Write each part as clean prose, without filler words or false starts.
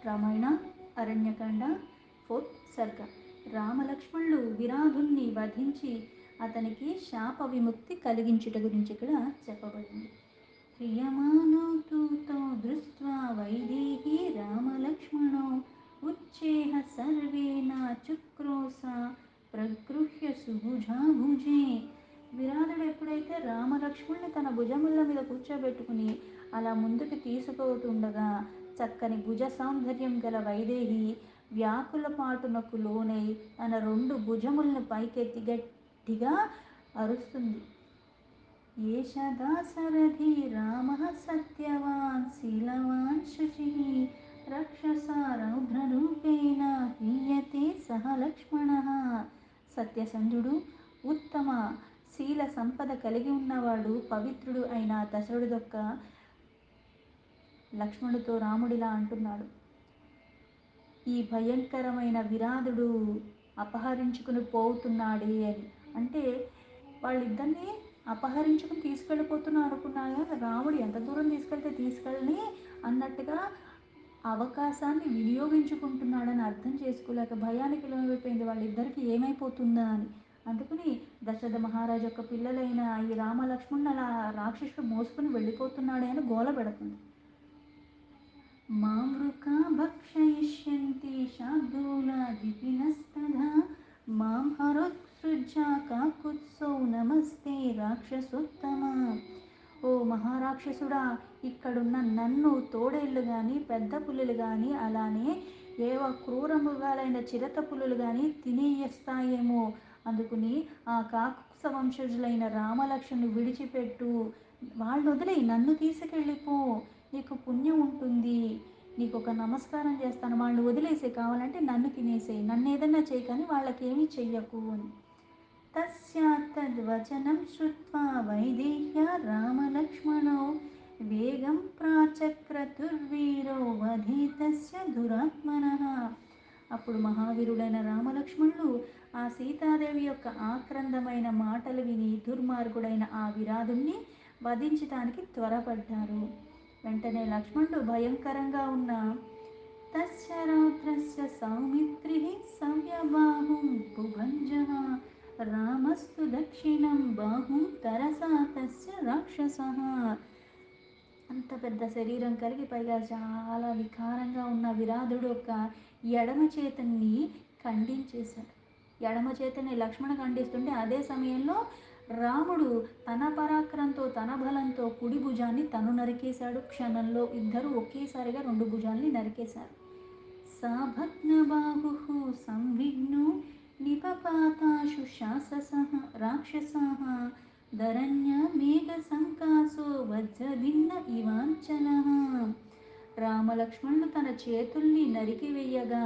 Ramayana Aranya Kanda 4th సర్గ. రామలక్ష్మణులు విరాధుల్ని వధించి అతనికి శాప విముక్తి కలిగించుట గురించి ఇక్కడ చెప్పబడింది. క్రియమాణో తూతో దృష్ట్వా వైదేహి రామలక్ష్మణో ఉచ్చేహ సర్వేణ చుక్రోస ప్రగృహ్య సుభుజాభుజే. విరాధుడు ఎప్పుడైతే రామలక్ష్మణుని తన భుజముల మీద కూర్చోబెట్టుకుని అలా ముందుకు తీసుకుపోతుండగా చక్కని భుజ సౌందర్యం గల వైదేహి వ్యాకుల పాటునకు లోనై తన 2 భుజములను పైకెత్తి గట్టిగా అరుస్తుంది. ఏష దాశరథి రామ సత్యవాన్ శీలవాన్ శుచి రక్షస రౌద్రరూపేణ హీయతే సహ లక్ష్మణ. సత్యసంధుడు, ఉత్తమ శీల సంపద కలిగి ఉన్నవాడు, పవిత్రుడు అయిన దశరథుడొక్క లక్ష్మణుడితో రాముడిలా అంటున్నాడు. ఈ భయంకరమైన విరాధుడు అపహరించుకుని పోతున్నాడే అని. అంటే వాళ్ళిద్దరినీ అపహరించుకుని తీసుకెళ్ళిపోతున్నా అనుకున్నాడు. రాముడు ఎంత దూరం తీసుకెళ్తే తీసుకెళ్ళని అన్నట్టుగా అవకాశాన్ని వినియోగించుకుంటున్నాడని అర్థం చేసుకోలేక భయానికి లోనైపోయింది వాళ్ళిద్దరికి ఏమైపోతుందా అని. అందుకని దశరథ మహారాజు యొక్క పిల్లలైన ఈ రామ లక్ష్మణుని అలా రాక్షసుడు మోసుకుని వెళ్ళిపోతున్నాడే అని గోల పెడుతుంది. మామృకా భక్షయిష్యంతి శార్దూలా విపినస్తథా మాం హరోత్సృజ్య కాకుత్సౌ నమస్తే రాక్షసోత్తమ. ఓ మహారాక్షసుడా, ఇక్కడున్న నన్ను తోడేళ్ళు కానీ పెద్ద పులులు కానీ అలానే ఏవో క్రూర మృగాలైన చిరత పులులు కానీ తినేస్తాయేమో. అందుకుని ఆ కాకుత్స వంశజులైన రామలక్ష్మణుని విడిచిపెట్టు, వాళ్ళు వదిలే నన్ను తీసుకెళ్ళిపో, నీకు పుణ్యం ఉంటుంది, నీకు ఒక నమస్కారం చేస్తాను, వాళ్ళు వదిలేసే, కావాలంటే నన్ను తినేసేయి, నన్ను ఏదన్నా చేయకని వాళ్ళకేమీ చెయ్యకు అని. తస్యాత్తద్వచనం శ్రుత్వా వైదేహ్యా రామలక్ష్మణౌ వేగం ప్రాచక్రతుర్వీరో వధితస్య దురాత్మనః. అప్పుడు మహావీరుడైన రామలక్ష్మణులు ఆ సీతాదేవి యొక్క ఆక్రందమైన మాటలు విని దుర్మార్గుడైన ఆ విరాధుణ్ణి వధించటానికి త్వరపడ్డారు. వెంటనే లక్ష్మణుడు భయంకరంగా ఉన్న తస్య రౌద్రస్య సౌమిత్రిః సవ్యబాహుం భుభంజః రామస్తు దక్షిణం బాహుం తరసా తస్య రాక్షసః. అంత పెద్ద శరీరం కలిగి పైగా చాలా వికారంగా ఉన్న విరాధుడు యొక్క ఎడమ చేతుని ఖండించేశాడు. ఎడమ చేతిని లక్ష్మణ ఖండిస్తుంటే అదే సమయంలో రాముడు తన పరాక్రమంతో తన బలంతో కుడి భుజాన్ని తను నరికేశాడు. క్షణంలో ఇద్దరు ఒకేసారిగా 2 భుజాల్ని నరికేశారు. సాభగ్నబాహుః సంవిఘ్నో నిపపాతాశు శాససః రాక్షసః ధరణ్య మేఘ సంకాసో వజ్రభిన్న ఇవాంచలః. రామలక్ష్మణులు తన చేతుల్ని నరికివేయగా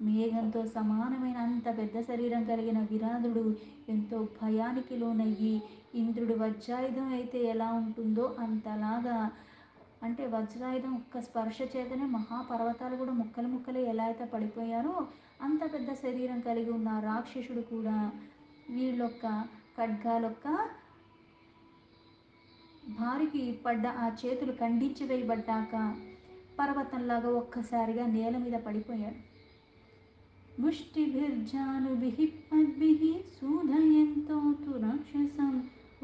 మేఘంతో సమానమైన అంత పెద్ద శరీరం కలిగిన విరాధుడు ఎంతో భయానికి లోనయ్యి ఇంద్రుడు వజ్రాయుధం అయితే ఎలా ఉంటుందో అంతలాగా, అంటే వజ్రాయుధం ఒక్క స్పర్శ చేతనే మహాపర్వతాలు కూడా ముక్కలు ముక్కలే ఎలా అయితే పడిపోయారో అంత పెద్ద శరీరం కలిగి ఉన్న రాక్షసుడు కూడా వీళ్ళొక్క ఖడ్గాలొక్క భారికి పడ్డ ఆ చేతులు ఖండించి వేయబడ్డాక పర్వతంలాగా ఒక్కసారిగా నేల మీద పడిపోయాడు. ముష్టిభిర్జానుభిః పద్భిః సూదయంతో తు రాక్షసం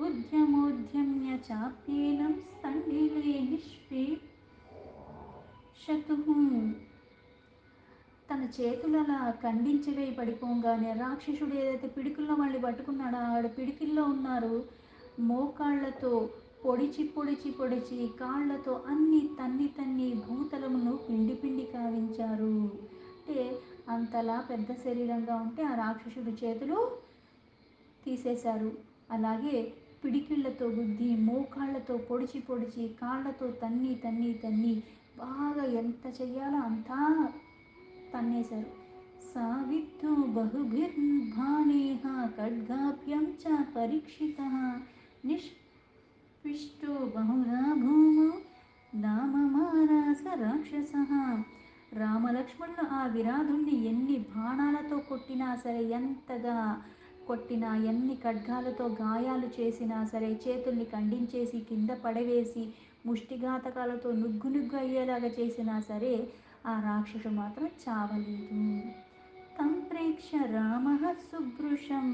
ఉద్యమోద్యమ్య చాప్యేనం స్థండిలే నిష్పేషతుః. తన చేతులు అలా ఖండించి వేయి పడిపోగానే రాక్షసుడు ఏదైతే పిడికిల్లో మళ్ళీ పట్టుకున్నాడో ఆడ పిడికిల్లో ఉన్నారు. మోకాళ్లతో పొడిచి పొడిచి పొడిచి కాళ్లతో అన్ని తన్ని తన్ని భూతలమును పిండి పిండి కావించారు. అంటే అంతలా పెద్ద శరీరంగా ఉంటే ఆ రాక్షసుడి చేతులు తీసేశారు. అలాగే పిడికిళ్లతో గుద్ది మోకాళ్లతో పొడిచి పొడిచి కాళ్లతో తన్ని తన్ని తన్ని బాగా ఎంత చెయ్యాలో అంతా తన్నేశారు. సావిద్ధో బహుభిర్బాణైః ఖడ్గాభ్యాం చ పరీక్షితః నిష్పిష్టో బహుధా భూమౌ నామమారాస రాక్షసః. రామలక్ష్మణులు ఆ విరాధుణ్ణి ఎన్ని బాణాలతో కొట్టినా సరే, ఎంతగా కొట్టినా, ఎన్ని ఖడ్గాలతో గాయాలు చేసినా సరే, చేతుల్ని ఖండించేసి కింద పడవేసి ముష్టిఘాతకాలతో నుగ్గు నుగ్గు అయ్యేలాగా చేసినా సరే ఆ రాక్షసుడు మాత్రం చావలేదు. తం ప్రేక్ష రామ సుభృశం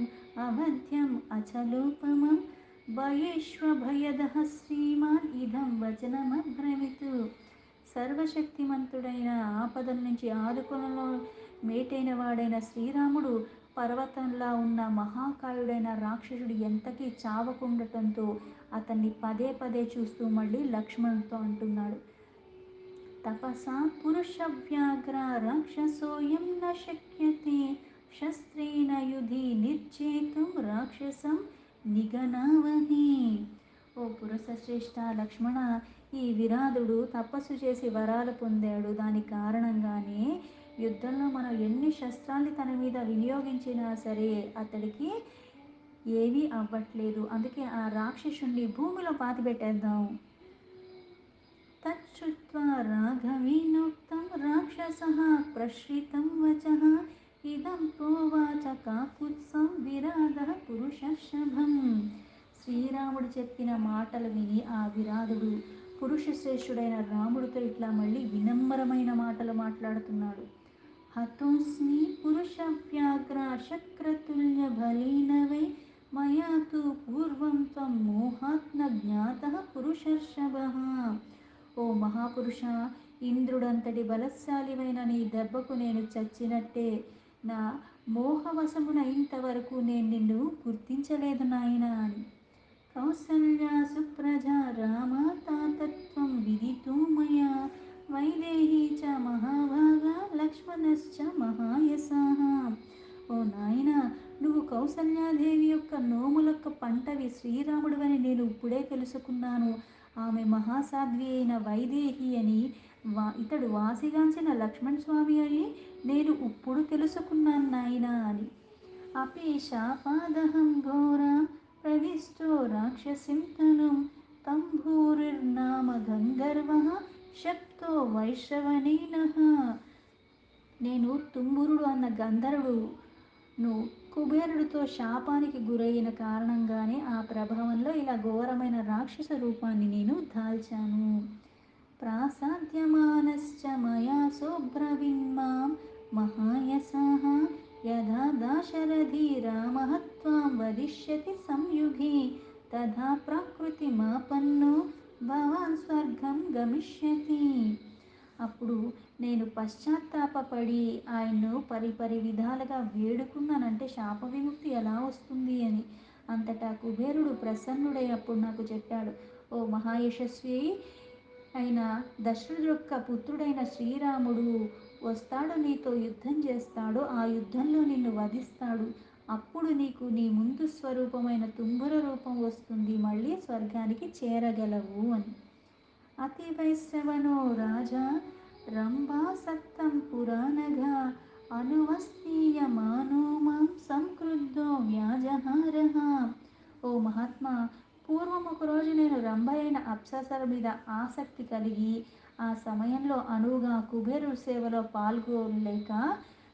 అవధ్యం అచలోపమం భయేష్వభయదః శ్రీమాన్ ఇదం వచనమబ్రవీత్. సర్వశక్తిమంతుడైన ఆపదల నుంచి ఆదుకొనలో మేటైన వాడైన శ్రీరాముడు పర్వతంలా ఉన్న మహాకాయుడైన రాక్షసుడు ఎంతకీ చావకుండటంతో అతన్ని పదే పదే చూస్తూ మళ్ళీ లక్ష్మణుడితో అంటున్నాడు, తపసా పురుషవ్యాఘ్ర రాక్షసోయం న శక్యతే శస్త్రేణ యుధి నిర్చేతుం రాక్షసం నిగనావహి. ఓ పురుషశ్రేష్ఠ లక్ష్మణ, ఈ విరాధుడు తపస్సు చేసి వరాలు పొందాడు. దాని కారణంగానే యుద్ధంలో మనం ఎన్ని శస్త్రాల్ని తన మీద వినియోగించినా సరే అతడికి ఏమీ అవ్వట్లేదు. అందుకే ఆ రాక్షసుణ్ణి భూమిలో పాతిపెట్టేద్దాం. తచ్చుత్వా రాఘవేనోక్తం రాక్షసః ప్రశ్రితం వచః ఇదం ప్రోవాచ కాకుత్సం విరాధః పురుషర్షభం. శ్రీరాముడు చెప్పిన మాటలు విని ఆ విరాధుడు పురుషశ్రేష్ఠుడైన రాముడితో ఇట్లా మళ్ళీ వినమ్రమైన మాటలు మాట్లాడుతున్నాడు. హతోస్మి పురుషవ్యాఘ్ర శక్రతుల్య బలేన వై మయా తు పూర్వం త్వం మోహాత్న జ్ఞాతః పురుషర్షభః. ఓ మహాపురుష, ఇంద్రుడంతటి బలశాలివైన నీ దెబ్బకు నేను చచ్చినట్టే. నా మోహవశమున ఇంతవరకు నేను నిన్ను గుర్తించలేదు నాయనా అని. కౌసల్యా సుప్రజా రామా తాతత్వం విదితో మయా వైదేహీ చ మహాభాగా లక్ష్మణశ్చ మహాయశాః. ఓ నాయన, నువ్వు కౌసల్యాదేవి యొక్క నోములొక్క పంటవి శ్రీరాముడివని నేను ఇప్పుడే తెలుసుకున్నాను. ఆమె మహాసాధ్వి అయిన వైదేహి అని, ఇతడు వాసిగాంచిన లక్ష్మణ్ స్వామి అని నేను ఇప్పుడు తెలుసుకున్నాను నాయనా అని. అపి శాపాదహం ఘోరా ప్రవిష్టో రాక్షసిం తనుం తం భూరిర్నామ గంధర్వః శప్తో వైశ్రవణేనః. నేను తుంబురుడు అన్న గంధర్వుడును కుబేరుడితో శాపానికి గురైన కారణంగానే ఆ ప్రభావంలో ఇలా ఘోరమైన రాక్షస రూపాన్ని నేను దాల్చాను. ప్రాసాద్యమానశ్చ మయా సోబ్రవీన్మాం మహాయశాః యథా దాశరథీ రామః త్వాం వదిష్యతి సంయుగే తథా ప్రకృతిమాపన్నో భవాన్ స్వర్గం గమిష్యతి. అప్పుడు నేను పశ్చాత్తాపపడి ఆయన్ను పరిపరి విధాలుగా వేడుకున్నానంటే శాప విముక్తి ఎలా వస్తుంది అని. అంతటా కుబేరుడు ప్రసన్నుడై అప్పుడు నాకు చెప్పాడు, ఓ మహాయశస్వి అయిన దశరథుడి యొక్క పుత్రుడైన శ్రీరాముడు వస్తాడు, నీతో యుద్ధం చేస్తాడు. ఆ యుద్ధంలో నిన్ను వధిస్తాడు. అప్పుడు నీకు నీ ముందు స్వరూపమైన తుంబుర రూపం వస్తుంది. మళ్ళీ స్వర్గానికి చేరగలవు అని. అతి వైశ్రవణో రాజా రంభాసక్తం పురాణగా అనువస్తీయమానో మాం సంక్రుద్ధో వ్యాజహారః. ఓ మహాత్మా, పూర్వం ఒకరోజు నేను రంభ అయిన అప్సరసల మీద ఆసక్తి కలిగి ఆ సమయంలో అనువుగా కుబేరుడి సేవలో పాల్గొనలేక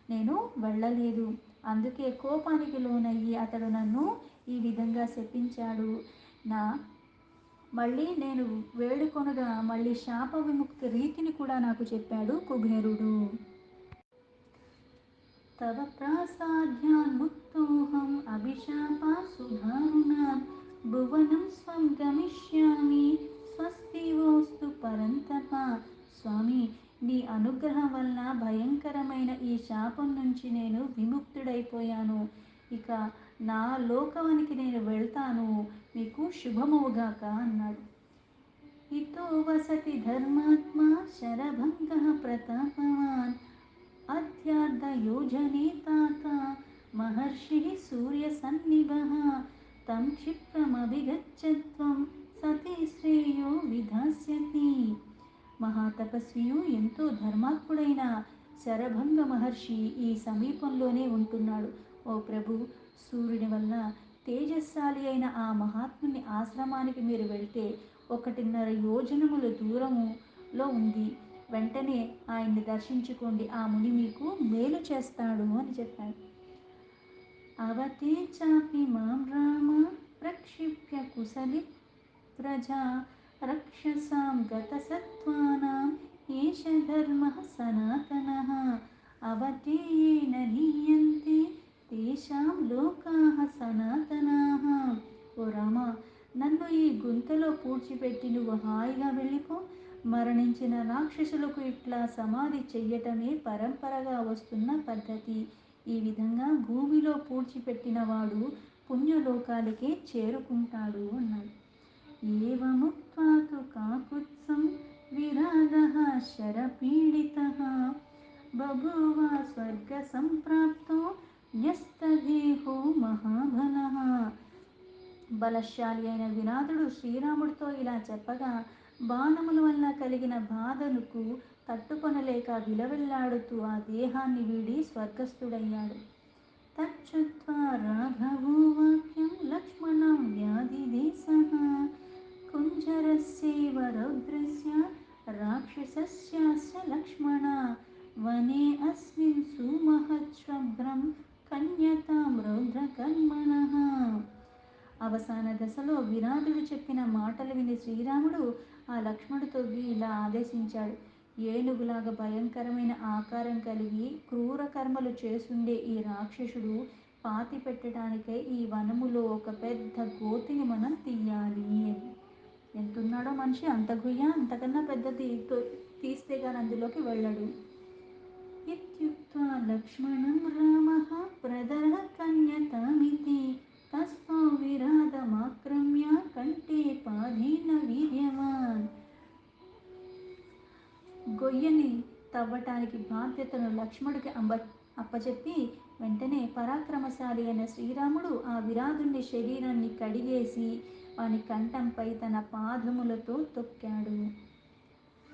నేను వెళ్ళలేదు. అందుకే కోపానికి లోనయ్యి అతడు నన్ను ఈ విధంగా శపించాడు. నా మళ్ళీ నేను వేడుకొనగా మళ్ళీ శాప విముక్తి రీతిని కూడా నాకు చెప్పాడు కుబేరుడు. తవ ప్రాసాద్యాన్ముక్తోహం అభిశాపా సుధారుణాత్ భువనం స్వం గమిష్యామి స్వస్తివోస్తు పరంతప. స్వామి, నీ అనుగ్రహం వలన భయంకరమైన ఈ శాపం నుంచి నేను విముక్తుడైపోయాను. ఇక నా లోకానికి నేను వెళ్తాను. మీకు శుభమవుగాక అన్నాడు. ఇతో వసతి ధర్మాత్మా శరభంగః ప్రతాపవాన్ అధ్యార్థయోజనే తాత మహర్షిః సూర్యసన్నిభః తం క్షిప్రమభిగచ్చత్వం సతే శ్రేయో విధాస్యతి. మహాతపస్వియు ఎంతో ధర్మాత్ముడైన శరభంగ మహర్షి ఈ సమీపంలోనే ఉంటున్నాడు. ఓ ప్రభు, సూర్యుని వల్ల తేజస్శాలి అయిన ఆ మహాత్ముని ఆశ్రమానికి మీరు వెళ్తే 1.5 యోజనముల దూరములో ఉంది. వెంటనే ఆయన్ని దర్శించుకోండి. ఆ ముని మీకు మేలు చేస్తాడు అని చెప్పాడు. అవతే చాపి మాం రామ ప్రక్షిప్య కుశలి ప్రజా రక్షసాం గత సత్వానాం ఏష ధర్మః సనాతనః అవధేయేన లీయంతే తేషాం లోకాః సనాతనాః. ఓ రామ, నన్ను ఈ గుంతలో పూడ్చిపెట్టి నువ్వు హాయిగా వెళ్ళిపో. మరణించిన రాక్షసులకు ఇట్లా సమాధి చెయ్యటమే పరంపరగా వస్తున్న పద్ధతి. ఈ విధంగా భూమిలో పూడ్చిపెట్టినవాడు పుణ్యలోకాలకే చేరుకుంటాడు అన్నాడు. ఏవముక్త్వా తు కాకుత్సం విరాగః శరపీడితః బభూవ స్వర్గ సంప్రాప్తో న్యస్తదేహో మహాబలః. బలశాలి అయిన విరాధుడు శ్రీరాముడితో ఇలా చెప్పగా బాణముల వల్ల కలిగిన బాధలకు తట్టుకొనలేక విలవిల్లాడుతూ ఆ దేహాన్ని వీడి స్వర్గస్థుడయ్యాడు. తచ్చుత్వా రాఘవో వాక్యం లక్ష్మణం వ్యాధిదేశః కుంజరస్యైవ రౌద్రస్య రాక్షసస్యాస్య లక్ష్మణ వనే అస్మిన్ సుమహశ్రభ్రం కన్యతాం రౌద్రకర్మణః. అవసాన దశలో విరాధుడు చెప్పిన మాటలు విని శ్రీరాముడు ఆ లక్ష్మణుడితో ఇలా ఆదేశించాడు. ఏనుగులాగా భయంకరమైన ఆకారం కలిగి క్రూర కర్మలు చేస్తుండే ఈ రాక్షసుడు పాతి పెట్టడానికై ఈ వనములో ఒక పెద్ద గోతిని మనం తీయాలి. ఎంతున్నాడో మనిషి, అంత గుయ్య, అంతకన్నా పెద్దది తీస్తే కానీ అందులోకి వెళ్ళడు. ఇత్యుక్త్వా లక్ష్మణం రామః ప్రదర్శ కన్యతామితి తస్మౌ విరాధమాక్రమ్య కంఠే పాదేన వీర్యవాన్. గొయ్యని తవ్వటానికి బాధ్యతను లక్ష్మణుడికి అప్పచెప్పి వెంటనే పరాక్రమశాలి అయిన శ్రీరాముడు ఆ విరాధుని శరీరాన్ని కడిగేసి వాని కంఠంపై తన పాదములతో తొక్కాడు.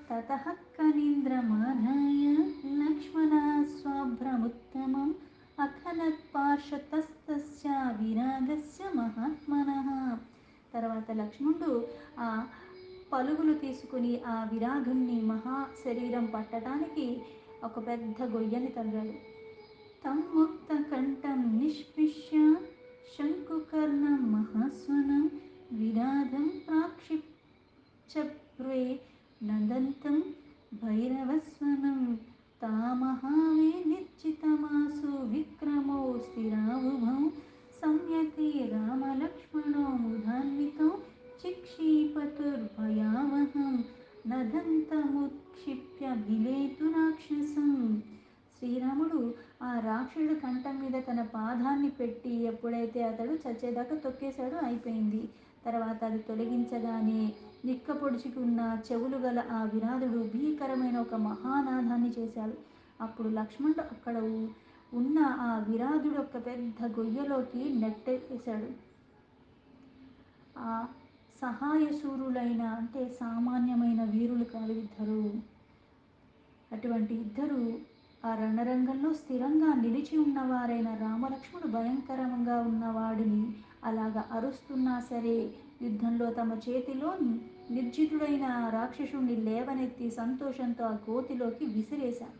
తతః కనీంద్రమాదాయ లక్ష్మణः స్వాభ్రముత్తమం అఖనత్ పార్శ్వతస్తస్య విరాగస్య మహాత్మనః. తర్వాత లక్ష్మణుడు ఆ పలుగులు తీసుకుని ఆ విరాధుని మహా శరీరం పట్టడానికి ఒక పెద్ద గొయ్యని తవ్వాడు. తం ముక్త కంఠం నిష్పిష్య శంకుకర్ణం మహాస్వనం విరాధం ప్రాక్షిప్చప్రే నదంతం భైరవస్వనం తామహావే నిర్జితమాసు విక్రమో స్థిరావుభౌ సంయతే రామలక్ష్మణో ముధాన్వితో చిక్షీపతుర్భయావహం నదంతముత్క్షిప్య విలేతు రాక్షసం. శ్రీరాముడు ఆ రాక్షసుడు కంఠం మీద తన పాదాన్ని పెట్టి ఎప్పుడైతే అతడు చచ్చేదాకా తొక్కేశాడో అయిపోయింది. తర్వాత అది తొలగించగానే నిక్క పొడుచుకున్న చెవులు గల ఆ విరాధుడు భీకరమైన ఒక మహానాదాన్ని చేశాడు. అప్పుడు లక్ష్మణుడు అక్కడ ఉన్న ఆ విరాధుడు ఒక పెద్ద గొయ్యలోకి నెట్టేశాడు. ఆ సహాయశూరులైన, అంటే సామాన్యమైన వీరులు కాదు ఇద్దరు. అటువంటి ఇద్దరు ఆ రణరంగంలో స్థిరంగా నిలిచి ఉన్నవారైన రామలక్ష్మణుడు భయంకరంగా ఉన్నవాడిని అలాగా అరుస్తున్నా సరే యుద్ధంలో తమ చేతిలో నిర్జితుడైన రాక్షసుణ్ణి లేవనెత్తి సంతోషంతో ఆ గోతిలోకి విసిరేశారు.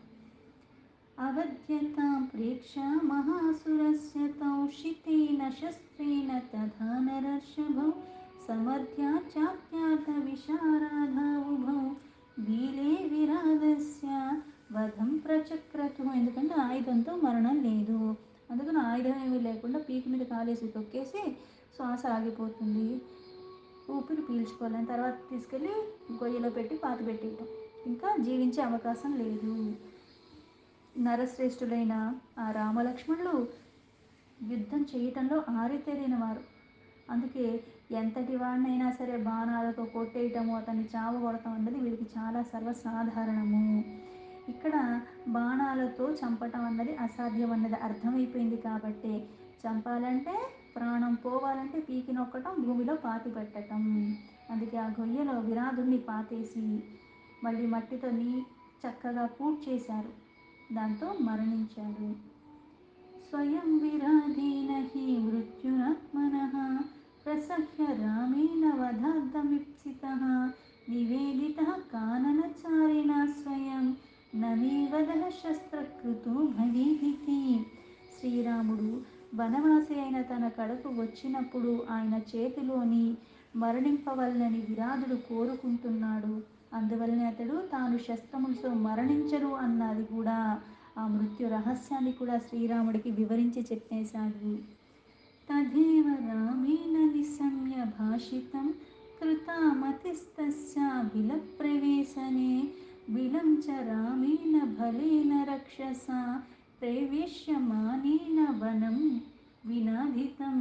అవధ్యతాం ప్రేక్ష మహాసురస్య తౌ శితేన శస్త్రేణ తథా నరర్షభౌ సమర్థ్యా చాత్యాత విశారాధౌభౌ వీలే విరాధస్య వధం ప్రచక్రతు. ఎందుకంటే ఆయుధంతో మరణం లేదు, అందుకని ఆయుధం ఏమీ లేకుండా పీకి మీద కాలేసి తొక్కేసి శ్వాస ఆగిపోతుంది, ఊపిరి పీల్చుకోవాలని తర్వాత తీసుకెళ్ళి గొయ్యలో పెట్టి పాతి పెట్టేయటం, ఇంకా జీవించే అవకాశం లేదు. నరశ్రేష్ఠులైన ఆ రామలక్ష్మణులు యుద్ధం చేయటంలో ఆరితేరిన వారు. అందుకే ఎంతటి వాడినైనా సరే బాణాలతో కొట్టేయటము, అతన్ని చావగొడటం అన్నది వీరికి చాలా సర్వసాధారణము. ఇక్కడ బాణాలతో చంపటం అన్నది అసాధ్యం అన్నది అర్థమైపోయింది కాబట్టి చంపాలంటే, ప్రాణం పోవాలంటే పీకి నొక్కటం, భూమిలో పాతి పెట్టడం. అందుకే ఆ గొయ్యలో విరాధుణ్ణి పాతేసి మళ్ళీ మట్టితో చక్కగా పూడ్చేశారు. దాంతో మరణించాడు. స్వయం విరాధేన హి మృత్యురాత్మనః ప్రసహ్య రామేణ వధార్థమిప్సితః నివేదితః కాననచారిణ స్వయం నమే వదః శస్త్రకృతో భవేదితి. శ్రీరాముడు వనవాసి అయిన తన కడకు వచ్చినప్పుడు ఆయన చేతిలోని మరణింపవలనని విరాధుడు కోరుకుంటున్నాడు. అందువల్లనే అతడు తాను శస్త్రములతో మరణించరు అన్నది కూడా, ఆ మృత్యు రహస్యాన్ని కూడా శ్రీరాముడికి వివరించి చెప్పేశాడు. తదేవ రామేణ నిశమ్య భాషితం కృతామతిస్తస్య బిలప్రవేశనే బిలం చ రామేణ బలేన రక్షసా ప్రవేశ్యమానేన వనం వినాదితం.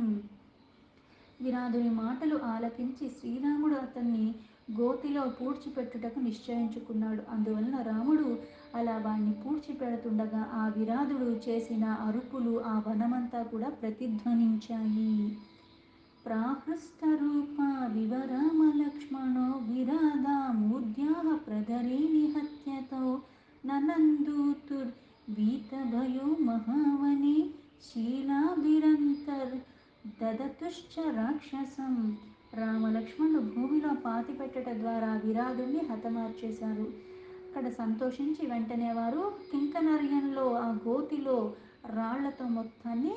విరాధుని మాటలు ఆలకించి శ్రీరాముడు అతన్ని గోతిలో పూడ్చిపెట్టుటకు నిశ్చయించుకున్నాడు. అందువలన రాముడు అలా వాణ్ణి పూడ్చిపెడుతుండగా ఆ విరాధుడు చేసిన అరుపులు ఆ వనమంతా కూడా ప్రతిధ్వనించాయి. ప్రాహృష్టరూపా వివరామ లక్ష్మణో విరాధామూర్ధ్యాః ప్రధరే నిహత్యతో ననందూతుర్వీతభయో మహావనే శీలాభిరంతర్ దదతుశ్చ రాక్షసం. రామలక్ష్మణులు భూమిలో పాతిపెట్టడం ద్వారా విరాధుడిని హతమార్చేశారు. అక్కడ సంతోషించి వెంటనే వారు కింకనర్యంలో ఆ గోతిలో రాళ్లతో మొత్తాన్ని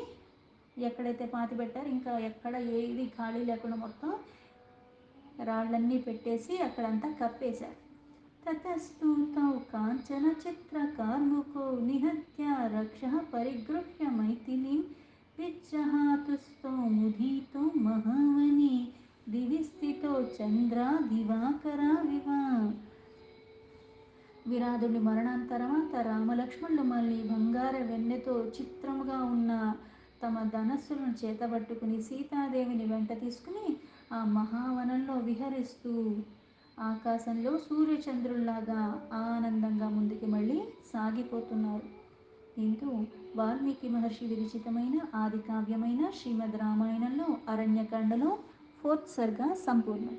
ఎక్కడైతే పాతి పెట్టారో ఇంకా ఎక్కడ ఏది ఖాళీ లేకుండా మొత్తం రాళ్ళన్నీ పెట్టేసి అక్కడంతా కప్పేశారు. తతస్తు తౌ కాంచన చిత్ర కార్ముకో నిహత్య రక్ష పరిగృహ్య మైథిలీం విజ్జహాతుస్తో ముదీతో మహావనే దివి స్థితో చంద్ర దివాకరావివ. విరాధుని మరణాంతరవాత రామలక్ష్మణులు మళ్ళీ బంగార వెన్నెతో చిత్రముగా ఉన్న తమ ధనస్సులను చేతబట్టుకుని సీతాదేవిని వెంట తీసుకుని ఆ మహావనంలో విహరిస్తూ ఆకాశంలో సూర్యచంద్రుల్లాగా ఆనందంగా ముందుకి మళ్ళీ సాగిపోతున్నారు. దీంతో వాల్మీకి మహర్షి విరచితమైన ఆది కావ్యమైన శ్రీమద్ రామాయణంలో అరణ్యకాండలో 4th సర్గ సంపూర్ణం.